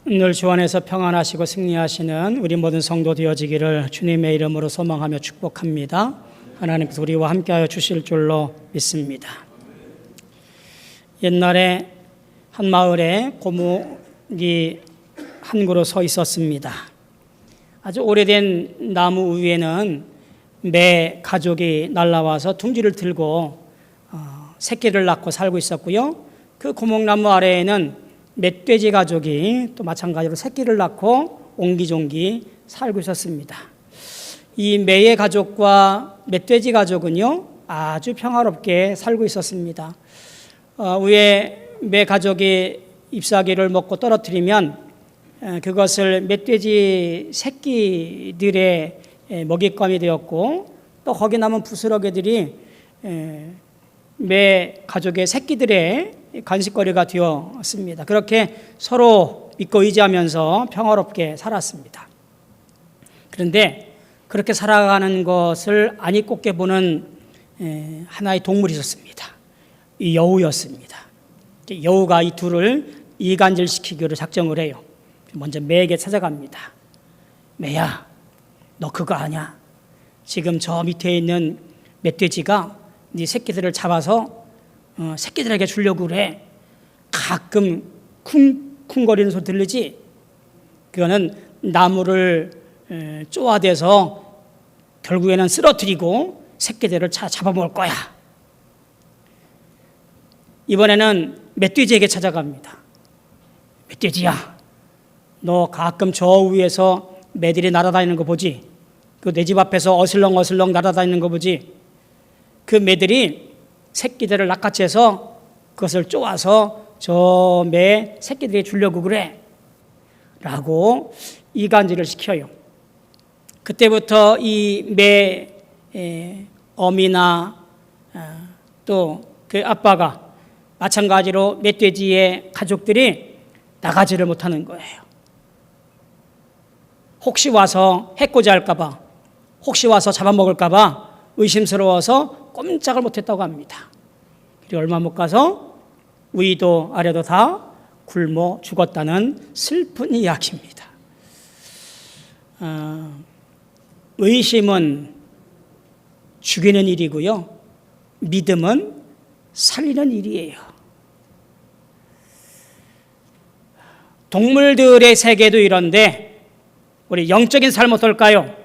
늘 주 안에서 평안하시고 승리하시는 우리 모든 성도 되어지기를 주님의 이름으로 소망하며 축복합니다. 하나님께서 우리와 함께하여 주실 줄로 믿습니다. 옛날에 한 마을에 고목이 한 그루 서 있었습니다. 아주 오래된 나무 위에는 매 가족이 날라와서 둥지를 들고 새끼를 낳고 살고 있었고요. 그 고목나무 아래에는 멧돼지 가족이 또 마찬가지로 새끼를 낳고 옹기종기 살고 있었습니다. 이 매의 가족과 멧돼지 가족은요, 아주 평화롭게 살고 있었습니다. 위에 매 가족이 잎사귀를 먹고 떨어뜨리면 그것을 멧돼지 새끼들의 먹잇감이 되었고, 또 거기 남은 부스러기들이 매 가족의 새끼들의 간식거리가 되었습니다. 그렇게 서로 믿고 의지하면서 평화롭게 살았습니다. 그런데 그렇게 살아가는 것을 안이 꼽게 보는 하나의 동물이 있었습니다. 이 여우였습니다. 여우가 이 둘을 이간질시키기로 작정을 해요. 먼저 매에게 찾아갑니다. 매야, 너 그거 아냐? 지금 저 밑에 있는 멧돼지가 네 새끼들을 잡아서 새끼들에게 주려고 그래. 가끔 쿵쿵거리는 소리 들리지? 그거는 나무를 쪼아대서 결국에는 쓰러뜨리고 새끼들을 잡아먹을 거야. 이번에는 멧돼지에게 찾아갑니다. 멧돼지야, 너 가끔 저 위에서 매들이 날아다니는 거 보지? 그 내 집 앞에서 어슬렁어슬렁 날아다니는 거 보지? 그 매들이 새끼들을 낚아채서 그것을 쪼아서 저 매 새끼들에게 주려고 그래 라고 이간질을 시켜요. 그때부터 이 매 어미나 또 그 아빠가 마찬가지로 멧돼지의 가족들이 나가지를 못하는 거예요. 혹시 와서 해코지 할까 봐, 혹시 와서 잡아먹을까 봐 의심스러워서 꼼짝을 못했다고 합니다. 그리고 얼마 못 가서 위도 아래도 다 굶어 죽었다는 슬픈 이야기입니다. 의심은 죽이는 일이고요, 믿음은 살리는 일이에요. 동물들의 세계도 이런데 우리 영적인 삶 어떨까요?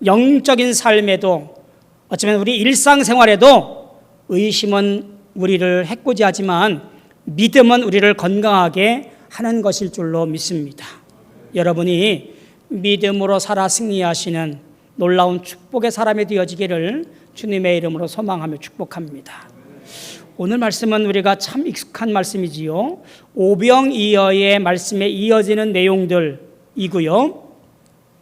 영적인 삶에도 어쩌면 우리 일상생활에도 의심은 우리를 해코지하지만 믿음은 우리를 건강하게 하는 것일 줄로 믿습니다. 여러분이 믿음으로 살아 승리하시는 놀라운 축복의 사람이 되어지기를 주님의 이름으로 소망하며 축복합니다. 오늘 말씀은 우리가 참 익숙한 말씀이지요. 오병이어의 말씀에 이어지는 내용들이고요.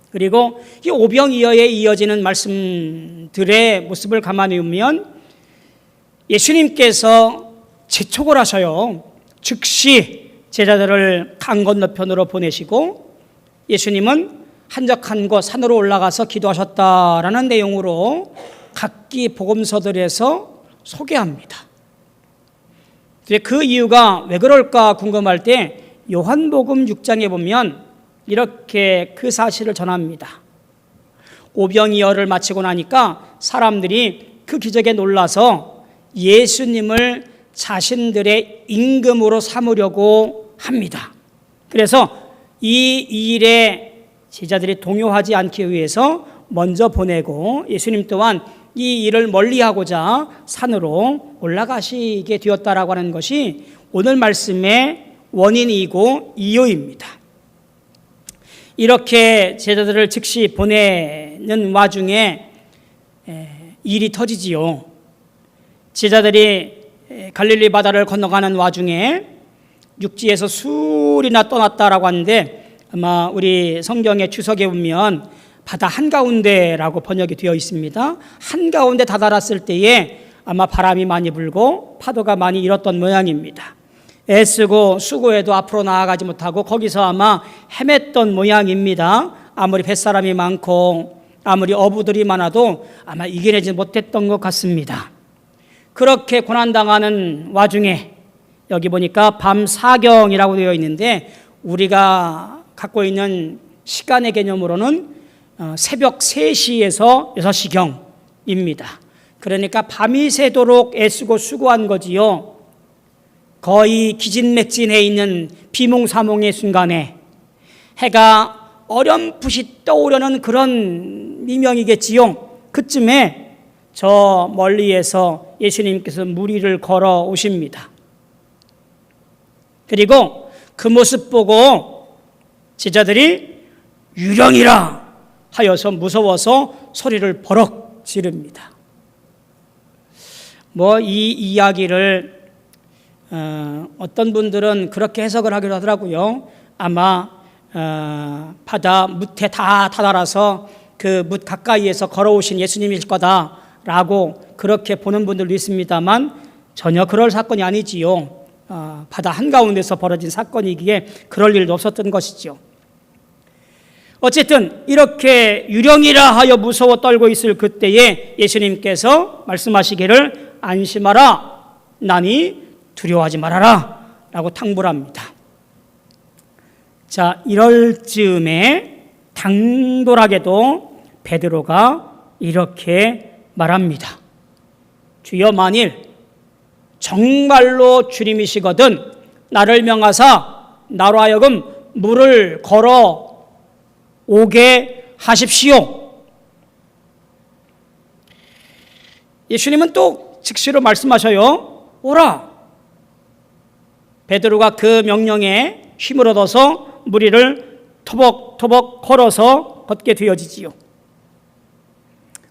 그리고 이 오병이어에 이어지는 말씀들의 모습을 가만히 보면 예수님께서 재촉을 하셔요. 즉시 제자들을 강 건너편으로 보내시고 예수님은 한적한 곳 산으로 올라가서 기도하셨다라는 내용으로 각기 복음서들에서 소개합니다. 그 이유가 왜 그럴까 궁금할 때 요한복음 6장에 보면 이렇게 그 사실을 전합니다. 오병이어를 마치고 나니까 사람들이 그 기적에 놀라서 예수님을 자신들의 임금으로 삼으려고 합니다. 그래서 이 일에 제자들이 동요하지 않기 위해서 먼저 보내고 예수님 또한 이 일을 멀리하고자 산으로 올라가시게 되었다라고 하는 것이 오늘 말씀의 원인이고 이유입니다. 이렇게 제자들을 즉시 보내는 와중에 일이 터지지요. 제자들이 갈릴리 바다를 건너가는 와중에 육지에서 술이나 떠났다라고 하는데 아마 우리 성경의 주석에 보면 바다 한가운데라고 번역이 되어 있습니다. 한가운데 다다랐을 때에 아마 바람이 많이 불고 파도가 많이 일었던 모양입니다. 애쓰고 수고해도 앞으로 나아가지 못하고 거기서 아마 헤맸던 모양입니다. 아무리 뱃사람이 많고 아무리 어부들이 많아도 아마 이겨내지 못했던 것 같습니다. 그렇게 고난당하는 와중에 여기 보니까 밤 사경이라고 되어 있는데 우리가 갖고 있는 시간의 개념으로는 새벽 3시에서 6시경입니다. 그러니까 밤이 새도록 애쓰고 수고한 거지요. 거의 기진맥진해 있는 비몽사몽의 순간에 해가 어렴풋이 떠오르는 그런 미명이겠지요. 그쯤에 저 멀리에서 예수님께서 물 위를 걸어 오십니다. 그리고 그 모습 보고 제자들이 유령이라 하여서 무서워서 소리를 버럭 지릅니다. 이 이야기를 어떤 분들은 그렇게 해석을 하기도 하더라고요. 아마 바다 뭇에 다 다다라서 그 뭇 가까이에서 걸어오신 예수님일 거다라고 그렇게 보는 분들도 있습니다만 전혀 그럴 사건이 아니지요. 바다 한가운데서 벌어진 사건이기에 그럴 일도 없었던 것이죠. 어쨌든 이렇게 유령이라 하여 무서워 떨고 있을 그때에 예수님께서 말씀하시기를 안심하라, 나니 두려워하지 말아라 라고 탕불합니다. 자, 이럴 즈음에 당돌하게도 베드로가 이렇게 말합니다. 주여, 만일 정말로 주님이시거든 나를 명하사 나로 하여금 물을 걸어 오게 하십시오. 예수님은 또 즉시로 말씀하셔요. 오라. 베드로가 그 명령에 힘을 얻어서 물 위를 토벅토벅 걸어서 걷게 되어지지요.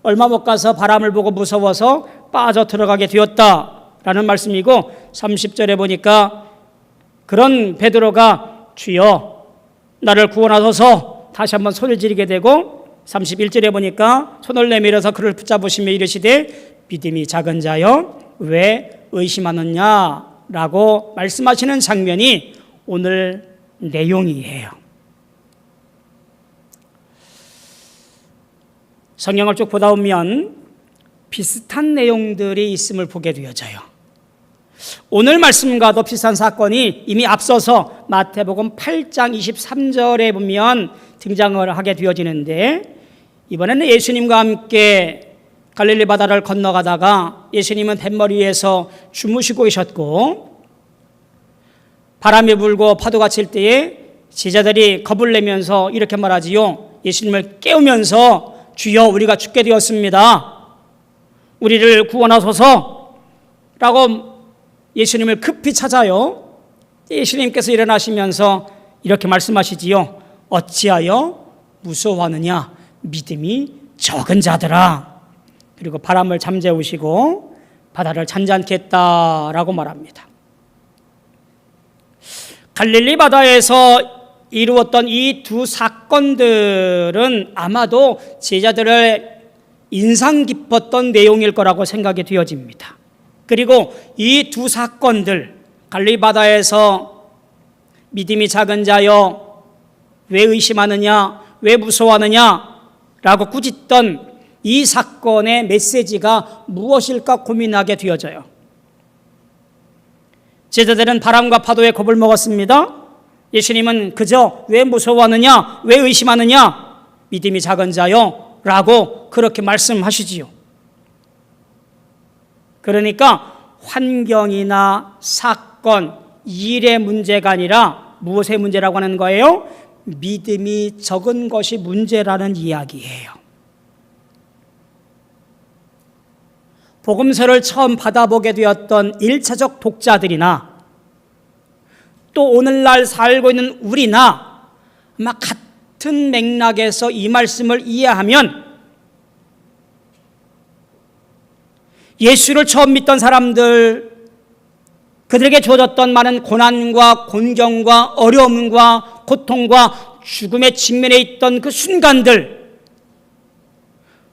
얼마 못 가서 바람을 보고 무서워서 빠져 들어가게 되었다라는 말씀이고, 30절에 보니까 그런 베드로가 주여 나를 구원하소서 다시 한번 소리를 지르게 되고, 31절에 보니까 손을 내밀어서 그를 붙잡으시며 이르시되 믿음이 작은 자여 왜 의심하느냐라고 말씀하시는 장면이 오늘 내용이에요. 성경을 쭉 보다 보면 비슷한 내용들이 있음을 보게 되어져요. 오늘 말씀과도 비슷한 사건이 이미 앞서서 마태복음 8장 23절에 보면 등장을 하게 되어지는데, 이번에는 예수님과 함께 갈릴리 바다를 건너가다가 예수님은 뱃머리 위에서 주무시고 계셨고, 바람이 불고 파도가 칠 때에 제자들이 겁을 내면서 이렇게 말하지요. 예수님을 깨우면서 주여 우리가 죽게 되었습니다, 우리를 구원하소서 라고 예수님을 급히 찾아요. 예수님께서 일어나시면서 이렇게 말씀하시지요. 어찌하여 무서워하느냐, 믿음이 적은 자들아. 그리고 바람을 잠재우시고 바다를 잔잔케 했다라고 말합니다. 갈릴리 바다에서 이루었던 이 두 사건들은 아마도 제자들의 인상 깊었던 내용일 거라고 생각이 되어집니다. 그리고 이 두 사건들, 갈릴리 바다에서 믿음이 작은 자여 왜 의심하느냐, 왜 무서워하느냐 라고 꾸짖던 이 사건의 메시지가 무엇일까 고민하게 되어져요. 제자들은 바람과 파도에 겁을 먹었습니다. 예수님은 그저 왜 무서워하느냐, 왜 의심하느냐, 믿음이 작은 자요 라고 그렇게 말씀하시지요. 그러니까 환경이나 사건, 일의 문제가 아니라 무엇의 문제라고 하는 거예요? 믿음이 적은 것이 문제라는 이야기예요. 복음서를 처음 받아보게 되었던 1차적 독자들이나 또 오늘날 살고 있는 우리나 아마 같은 맥락에서 이 말씀을 이해하면 예수를 처음 믿던 사람들, 그들에게 주어졌던 많은 고난과 곤경과 어려움과 고통과 죽음에 직면해 있던 그 순간들,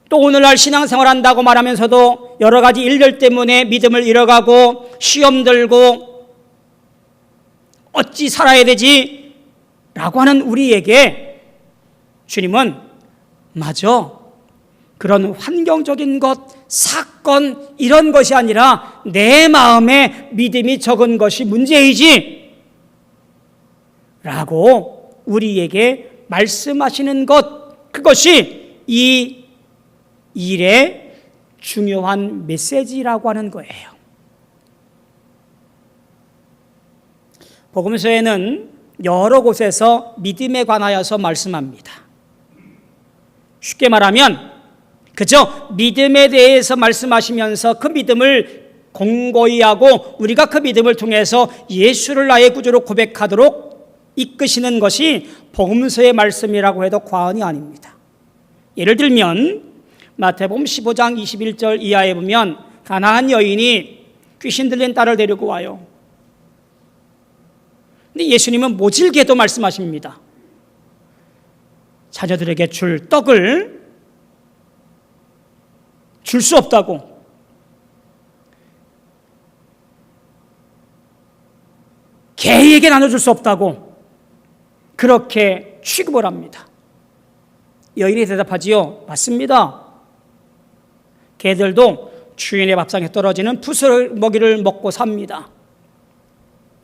또 오늘날 신앙생활 한다고 말하면서도 여러 가지 일들 때문에 믿음을 잃어가고 시험 들고 어찌 살아야 되지? 라고 하는 우리에게 주님은 마저 그런 환경적인 것, 사건 이런 것이 아니라 내 마음에 믿음이 적은 것이 문제이지 라고 우리에게 말씀하시는 것, 그것이 이 일의 중요한 메시지라고 하는 거예요. 복음서에는 여러 곳에서 믿음에 관하여서 말씀합니다. 쉽게 말하면 그저 믿음에 대해서 말씀하시면서 그 믿음을 공고히 하고 우리가 그 믿음을 통해서 예수를 나의 구주로 고백하도록 이끄시는 것이 복음서의 말씀이라고 해도 과언이 아닙니다. 예를 들면 마태복음 15장 21절 이하에 보면 가나안 여인이 귀신 들린 딸을 데리고 와요. 근데 예수님은 모질게도 말씀하십니다. 자녀들에게 줄 떡을 줄 수 없다고, 개에게 나눠줄 수 없다고 그렇게 취급을 합니다. 여인이 대답하지요. 맞습니다. 개들도 주인의 밥상에 떨어지는 부스러기를 먹고 삽니다.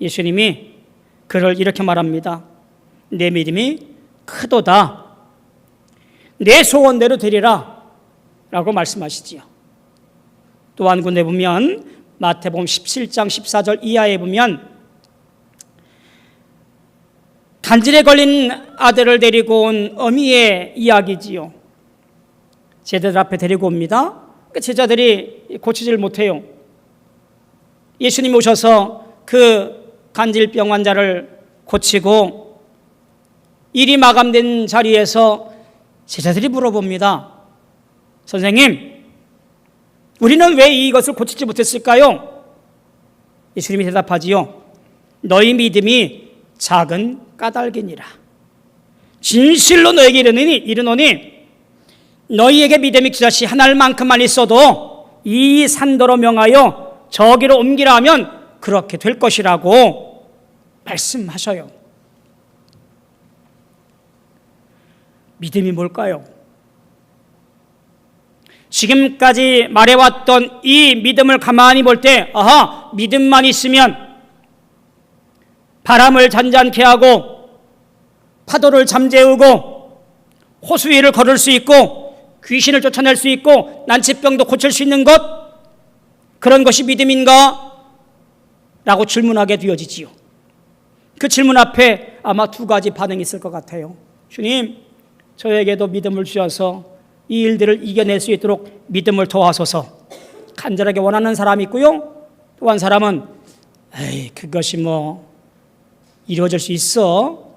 예수님이 그를 이렇게 말합니다. 내 믿음이 크도다. 내 소원대로 되리라 라고 말씀하시지요. 또 한 군데 보면 마태복음 17장 14절 이하에 보면 간질에 걸린 아들을 데리고 온 어미의 이야기지요. 제자들 앞에 데리고 옵니다. 그 제자들이 고치질 못해요. 예수님이 오셔서 그 간질병 환자를 고치고 일이 마감된 자리에서 제자들이 물어봅니다. 선생님, 우리는 왜 이것을 고치지 못했을까요? 예수님이 대답하지요. 너희 믿음이 작은 까닭이니라. 진실로 너에게 이르노니 너희에게 믿음이 기저시 하나만큼만 있어도 이 산더러 명하여 저기로 옮기라 하면 그렇게 될 것이라고 말씀하셔요. 믿음이 뭘까요? 지금까지 말해왔던 이 믿음을 가만히 볼 때, 아하, 믿음만 있으면 바람을 잔잔케 하고 파도를 잠재우고 호수 위를 걸을 수 있고 귀신을 쫓아낼 수 있고 난치병도 고칠 수 있는 것, 그런 것이 믿음인가? 라고 질문하게 되어지지요. 그 질문 앞에 아마 두 가지 반응이 있을 것 같아요. 주님, 저에게도 믿음을 주셔서 이 일들을 이겨낼 수 있도록 믿음을 도와소서. 간절하게 원하는 사람이 있고요. 또 한 사람은 에이, 그것이 뭐 이루어질 수 있어?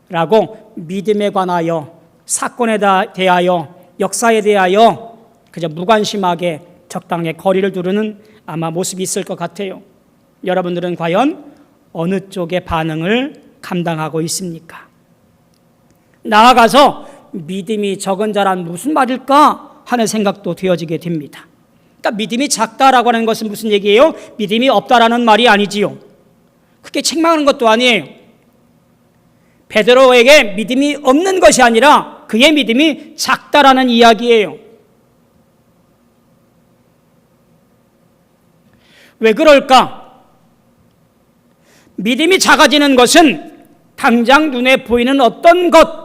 라고 믿음에 관하여, 사건에 대하여, 역사에 대하여 그저 무관심하게 적당히 거리를 두르는 아마 모습이 있을 것 같아요. 여러분들은 과연 어느 쪽의 반응을 감당하고 있습니까? 나아가서 믿음이 적은 자란 무슨 말일까 하는 생각도 되어지게 됩니다. 그러니까 믿음이 작다라고 하는 것은 무슨 얘기예요? 믿음이 없다라는 말이 아니지요. 그게 책망하는 것도 아니에요. 베드로에게 믿음이 없는 것이 아니라 그의 믿음이 작다라는 이야기예요. 왜 그럴까? 믿음이 작아지는 것은 당장 눈에 보이는 어떤 것,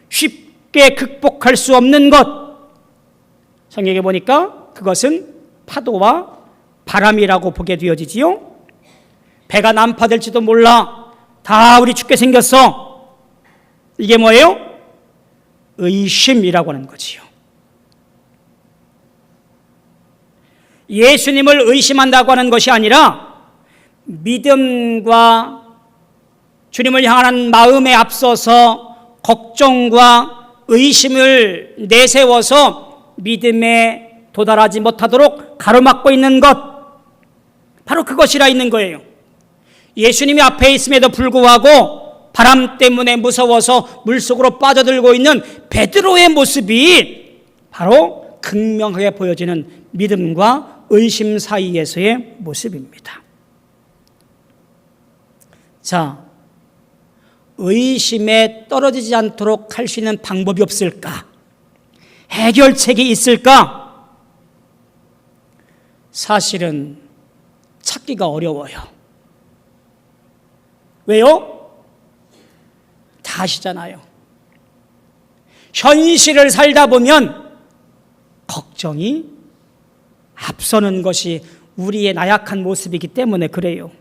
쉽게 극복할 수 없는 것, 성경에 보니까 그것은 파도와 바람이라고 보게 되어지지요. 배가 난파될지도 몰라. 다 우리 죽게 생겼어. 이게 뭐예요? 의심이라고 하는 거지요. 예수님을 의심한다고 하는 것이 아니라 믿음과 주님을 향한 마음에 앞서서 걱정과 의심을 내세워서 믿음에 도달하지 못하도록 가로막고 있는 것, 바로 그것이라 있는 거예요. 예수님이 앞에 있음에도 불구하고 바람 때문에 무서워서 물속으로 빠져들고 있는 베드로의 모습이 바로 극명하게 보여지는 믿음과 의심 사이에서의 모습입니다. 자, 의심에 떨어지지 않도록 할 수 있는 방법이 없을까? 해결책이 있을까? 사실은 찾기가 어려워요. 왜요? 다 아시잖아요. 현실을 살다 보면 걱정이 앞서는 것이 우리의 나약한 모습이기 때문에 그래요.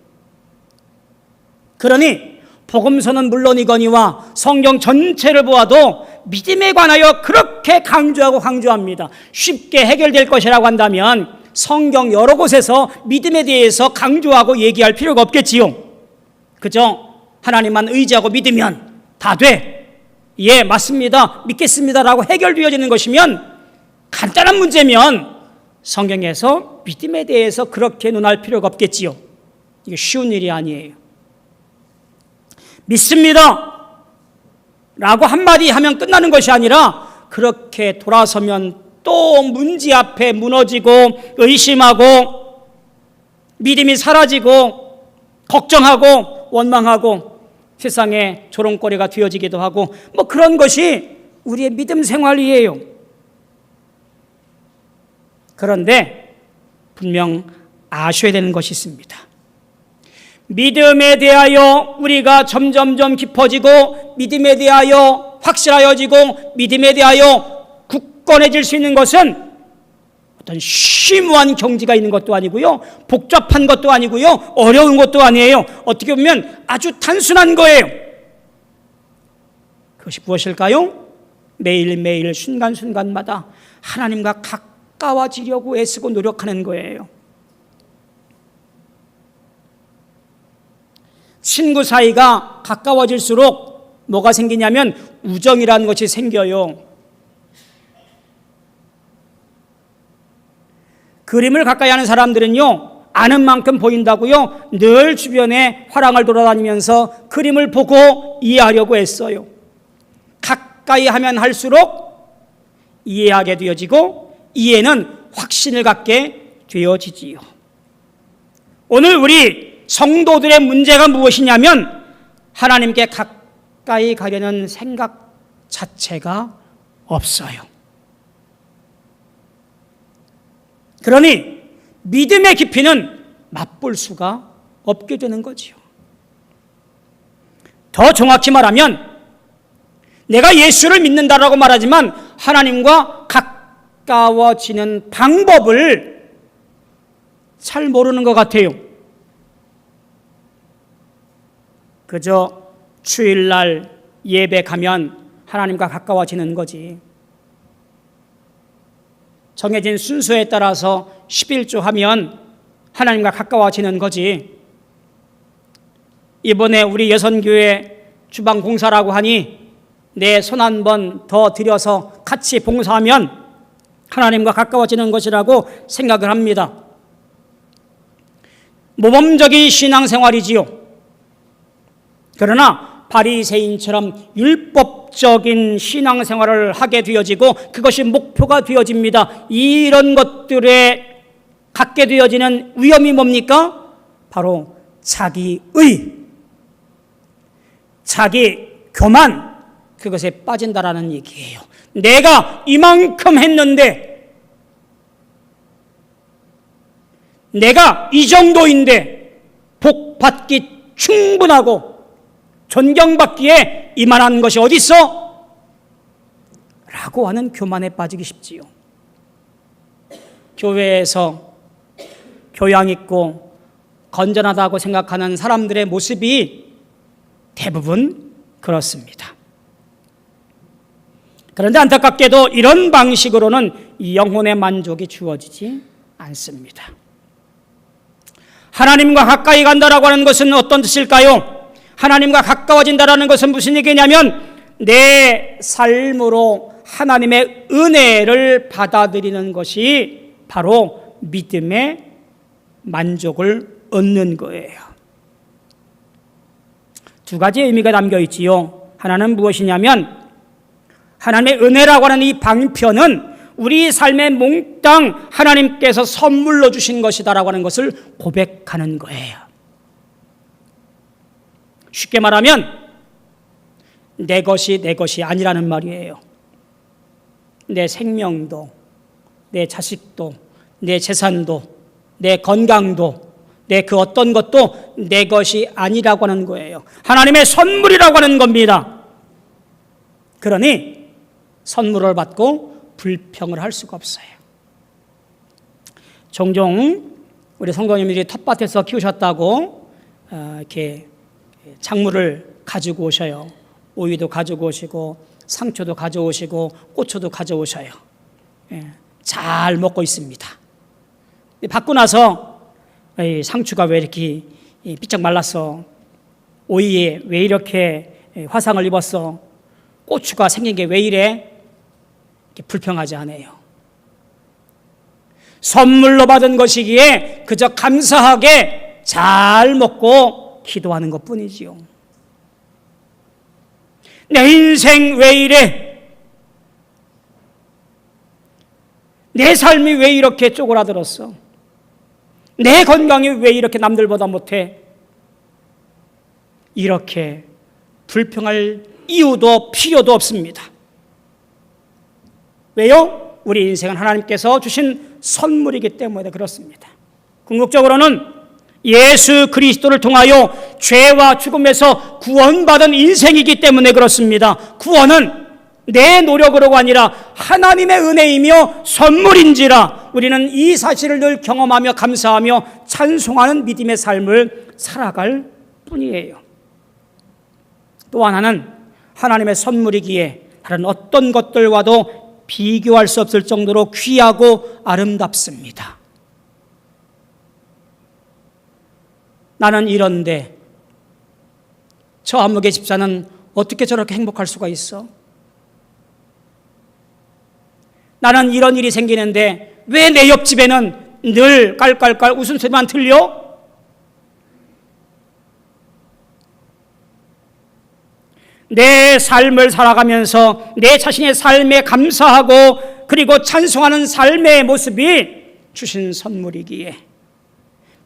그러니 복음서는 물론이거니와 성경 전체를 보아도 믿음에 관하여 그렇게 강조합니다. 쉽게 해결될 것이라고 한다면 성경 여러 곳에서 믿음에 대해서 강조하고 얘기할 필요가 없겠지요. 그죠? 하나님만 의지하고 믿으면 다 돼. 예, 맞습니다. 믿겠습니다라고 해결되어지는 것이면, 간단한 문제면 성경에서 믿음에 대해서 그렇게 논할 필요가 없겠지요. 이게 쉬운 일이 아니에요. 믿습니다 라고 한마디 하면 끝나는 것이 아니라 그렇게 돌아서면 또 문제 앞에 무너지고 의심하고 믿음이 사라지고 걱정하고 원망하고 세상에 조롱거리가 되어지기도 하고 그런 것이 우리의 믿음 생활이에요. 그런데 분명 아셔야 되는 것이 있습니다. 믿음에 대하여 우리가 점점점 깊어지고 믿음에 대하여 확실하여지고 믿음에 대하여 굳건해질 수 있는 것은 어떤 심오한 경지가 있는 것도 아니고요, 복잡한 것도 아니고요, 어려운 것도 아니에요. 어떻게 보면 아주 단순한 거예요. 그것이 무엇일까요? 매일매일 순간순간마다 하나님과 가까워지려고 애쓰고 노력하는 거예요. 친구 사이가 가까워질수록 뭐가 생기냐면 우정이라는 것이 생겨요. 그림을 가까이 하는 사람들은요, 아는 만큼 보인다고요, 늘 주변에 화랑을 돌아다니면서 그림을 보고 이해하려고 애써요. 가까이 하면 할수록 이해하게 되어지고 이해는 확신을 갖게 되어지지요. 오늘 우리 성도들의 문제가 무엇이냐면 하나님께 가까이 가려는 생각 자체가 없어요. 그러니 믿음의 깊이는 맛볼 수가 없게 되는 거지요. 더 정확히 말하면 내가 예수를 믿는다라고 말하지만 하나님과 가까워지는 방법을 잘 모르는 것 같아요. 그저 주일날 예배 가면 하나님과 가까워지는 거지. 정해진 순서에 따라서 11조 하면 하나님과 가까워지는 거지. 이번에 우리 여선교회 주방 봉사라고 하니 내 손 한 번 더 들여서 같이 봉사하면 하나님과 가까워지는 것이라고 생각을 합니다. 모범적인 신앙생활이지요. 그러나 바리새인처럼 율법적인 신앙생활을 하게 되어지고 그것이 목표가 되어집니다. 이런 것들에 갖게 되어지는 위험이 뭡니까? 바로 자기의, 자기 교만, 그것에 빠진다라는 얘기예요. 내가 이만큼 했는데, 내가 이 정도인데 복 받기 충분하고 존경받기에 이만한 것이 어디 있어? 라고 하는 교만에 빠지기 쉽지요. 교회에서 교양 있고 건전하다고 생각하는 사람들의 모습이 대부분 그렇습니다. 그런데 안타깝게도 이런 방식으로는 영혼의 만족이 주어지지 않습니다. 하나님과 가까이 간다라고 하는 것은 어떤 뜻일까요? 하나님과 가까워진다라는 것은 무슨 얘기냐면 내 삶으로 하나님의 은혜를 받아들이는 것이 바로 믿음의 만족을 얻는 거예요. 두 가지의 의미가 담겨 있지요. 하나는 무엇이냐면 하나님의 은혜라고 하는 이 방편은 우리 삶에 몽땅 하나님께서 선물로 주신 것이다라고 하는 것을 고백하는 거예요. 쉽게 말하면 내 것이 아니라는 말이에요. 내 생명도, 내 자식도, 내 재산도, 내 건강도, 내 그 어떤 것도 내 것이 아니라고 하는 거예요. 하나님의 선물이라고 하는 겁니다. 그러니 선물을 받고 불평을 할 수가 없어요. 종종 우리 성도님들이 텃밭에서 키우셨다고 이렇게 작물을 가지고 오셔요. 오이도 가지고 오시고 상추도 가져오시고 고추도 가져오셔요. 잘 먹고 있습니다. 받고 나서 상추가 왜 이렇게 삐쩍 말랐어? 오이에 왜 이렇게 화상을 입었어? 고추가 생긴 게 왜 이래? 이렇게 불평하지 않아요. 선물로 받은 것이기에 그저 감사하게 잘 먹고 기도하는 것뿐이지요. 내 인생 왜 이래? 내 삶이 왜 이렇게 쪼그라들었어? 내 건강이 왜 이렇게 남들보다 못해? 이렇게 불평할 이유도 필요도 없습니다. 왜요? 우리 인생은 하나님께서 주신 선물이기 때문에 그렇습니다. 궁극적으로는 예수 그리스도를 통하여 죄와 죽음에서 구원받은 인생이기 때문에 그렇습니다. 구원은 내 노력으로가 아니라 하나님의 은혜이며 선물인지라 우리는 이 사실을 늘 경험하며 감사하며 찬송하는 믿음의 삶을 살아갈 뿐이에요. 또 하나는 하나님의 선물이기에 다른 어떤 것들과도 비교할 수 없을 정도로 귀하고 아름답습니다. 나는 이런데 저 안목의 집사는 어떻게 저렇게 행복할 수가 있어? 나는 이런 일이 생기는데 왜 내 옆집에는 늘 깔깔깔 웃음소리만 들려? 내 삶을 살아가면서 내 자신의 삶에 감사하고 그리고 찬송하는 삶의 모습이 주신 선물이기에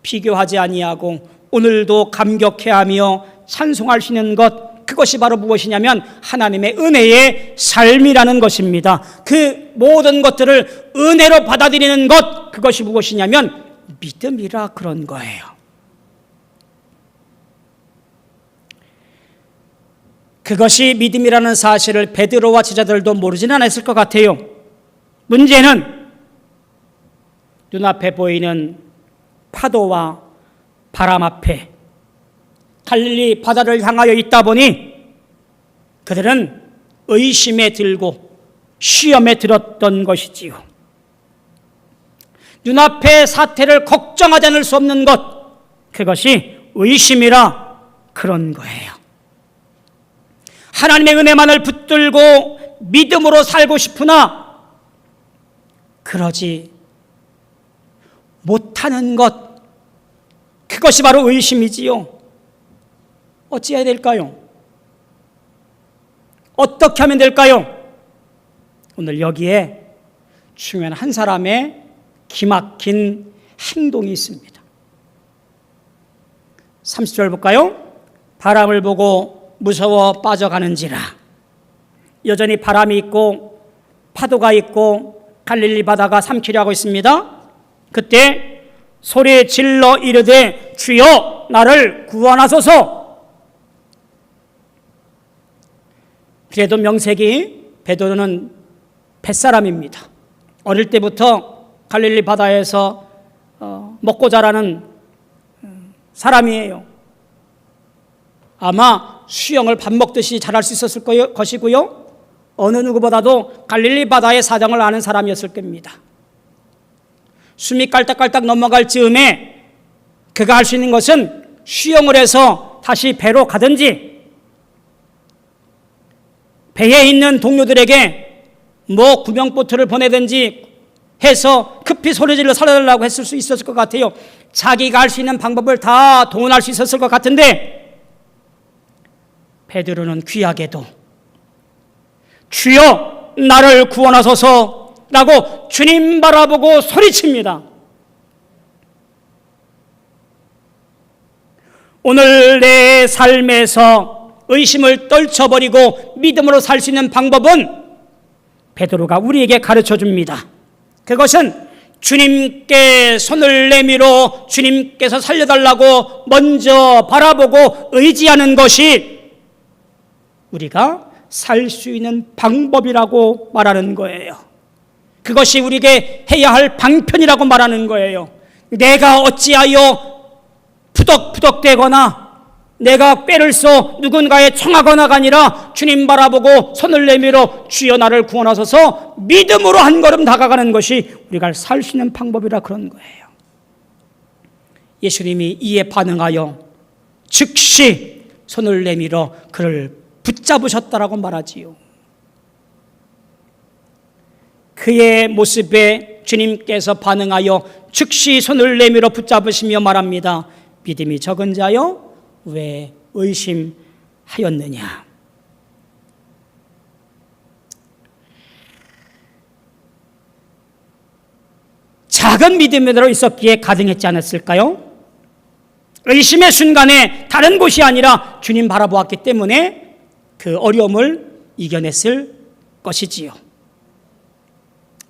비교하지 아니하고 오늘도 감격해하며 찬송할 수 있는 것, 그것이 바로 무엇이냐면 하나님의 은혜의 삶이라는 것입니다. 그 모든 것들을 은혜로 받아들이는 것, 그것이 무엇이냐면 믿음이라 그런 거예요. 그것이 믿음이라는 사실을 베드로와 제자들도 모르지는 않았을 것 같아요. 문제는 눈앞에 보이는 파도와 바람 앞에 갈릴리 바다를 향하여 있다 보니 그들은 의심에 들고 시험에 들었던 것이지요. 눈앞의 사태를 걱정하지 않을 수 없는 것, 그것이 의심이라 그런 거예요. 하나님의 은혜만을 붙들고 믿음으로 살고 싶으나 그러지 못하는 것, 그것이 바로 의심이지요. 어찌해야 될까요? 어떻게 하면 될까요? 오늘 여기에 중요한 한 사람의 기막힌 행동이 있습니다. 30절 볼까요? 바람을 보고 무서워 빠져가는지라. 여전히 바람이 있고 파도가 있고 갈릴리 바다가 삼키려 하고 있습니다. 그때 소리 질러 이르되 주여 나를 구원하소서. 그래도 명색이 베드로는 뱃사람입니다. 어릴 때부터 갈릴리 바다에서 먹고 자라는 사람이에요. 아마 수영을 밥 먹듯이 잘할 수 있었을 것이고요. 어느 누구보다도 갈릴리 바다의 사정을 아는 사람이었을 겁니다. 숨이 깔딱깔딱 넘어갈 즈음에 그가 할 수 있는 것은 수영을 해서 다시 배로 가든지 배에 있는 동료들에게 뭐 구명보트를 보내든지 해서 급히 소리질러 살려달라고 했을 수 있었을 것 같아요. 자기가 할 수 있는 방법을 다 동원할 수 있었을 것 같은데 베드로는 귀하게도 주여 나를 구원하소서 라고 주님 바라보고 소리칩니다. 오늘 내 삶에서 의심을 떨쳐버리고 믿음으로 살 수 있는 방법은 베드로가 우리에게 가르쳐 줍니다. 그것은 주님께 손을 내밀어 주님께서 살려달라고 먼저 바라보고 의지하는 것이 우리가 살 수 있는 방법이라고 말하는 거예요. 그것이 우리에게 해야 할 방편이라고 말하는 거예요. 내가 어찌하여 부덕부덕대거나 내가 꾀를 써 누군가에 청하거나가 아니라 주님 바라보고 손을 내밀어 주여 나를 구원하소서 믿음으로 한 걸음 다가가는 것이 우리가 살 수 있는 방법이라 그런 거예요. 예수님이 이에 반응하여 즉시 손을 내밀어 그를 붙잡으셨다라고 말하지요. 그의 모습에 주님께서 반응하여 즉시 손을 내밀어 붙잡으시며 말합니다. 믿음이 적은 자여 왜 의심하였느냐. 작은 믿음으로 있었기에 가능했지 않았을까요? 의심의 순간에 다른 곳이 아니라 주님 바라보았기 때문에 그 어려움을 이겨냈을 것이지요.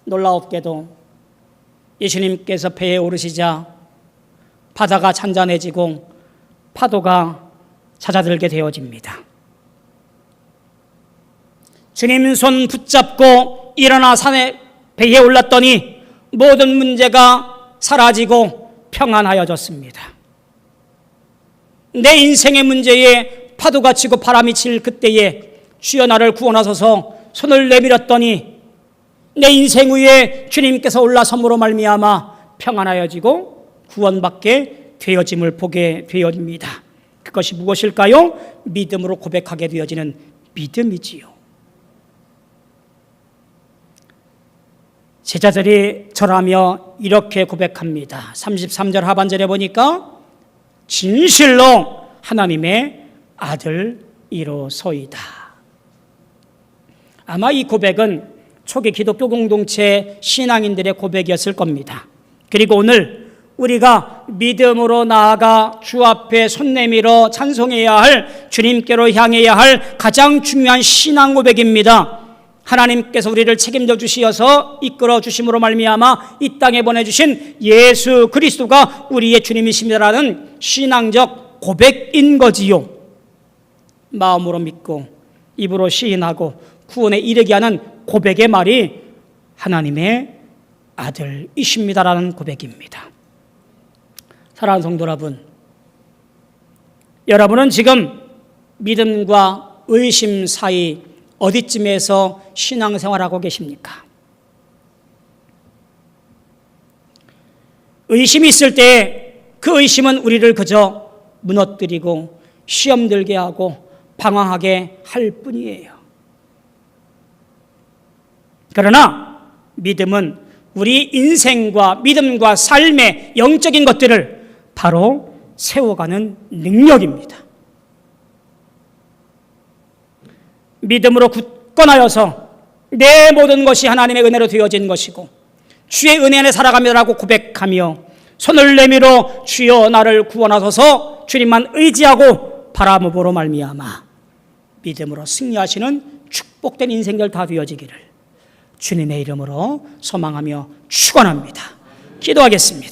놀라웠게도 예수님께서 배에 오르시자 바다가 잔잔해지고 파도가 잦아들게 되어집니다. 주님 손 붙잡고 일어나 배에 올랐더니 모든 문제가 사라지고 평안하여졌습니다. 내 인생의 문제에 파도가 치고 바람이 칠 그때에 주여 나를 구원하소서 손을 내밀었더니 내 인생 위에 주님께서 올라섬으로 말미암아 평안하여지고 구원받게 되어짐을 보게 되어집니다. 그것이 무엇일까요? 믿음으로 고백하게 되어지는 믿음이지요. 제자들이 절하며 이렇게 고백합니다. 33절 하반절에 보니까 진실로 하나님의 아들이로소이다. 아마 이 고백은 초기 기독교 공동체 신앙인들의 고백이었을 겁니다. 그리고 오늘 우리가 믿음으로 나아가 주 앞에 손 내밀어 찬송해야 할, 주님께로 향해야 할 가장 중요한 신앙 고백입니다. 하나님께서 우리를 책임져 주시어서 이끌어 주심으로 말미암아 이 땅에 보내주신 예수 그리스도가 우리의 주님이십니다라는 신앙적 고백인 거지요. 마음으로 믿고 입으로 시인하고 구원에 이르게 하는 고백의 말이 하나님의 아들이십니다라는 고백입니다. 사랑하는 성도 여러분, 여러분은 지금 믿음과 의심 사이 어디쯤에서 신앙생활하고 계십니까? 의심이 있을 때 그 의심은 우리를 그저 무너뜨리고 시험 들게 하고 방황하게 할 뿐이에요. 그러나 믿음은 우리 인생과 믿음과 삶의 영적인 것들을 바로 세워가는 능력입니다. 믿음으로 굳건하여서 내 모든 것이 하나님의 은혜로 되어진 것이고 주의 은혜 안에 살아가며라고 고백하며 손을 내밀어 주여 나를 구원하소서 주님만 의지하고 바라보므로 말미암아 믿음으로 승리하시는 축복된 인생들 다 되어지기를 주님의 이름으로 소망하며 축원합니다. 기도하겠습니다.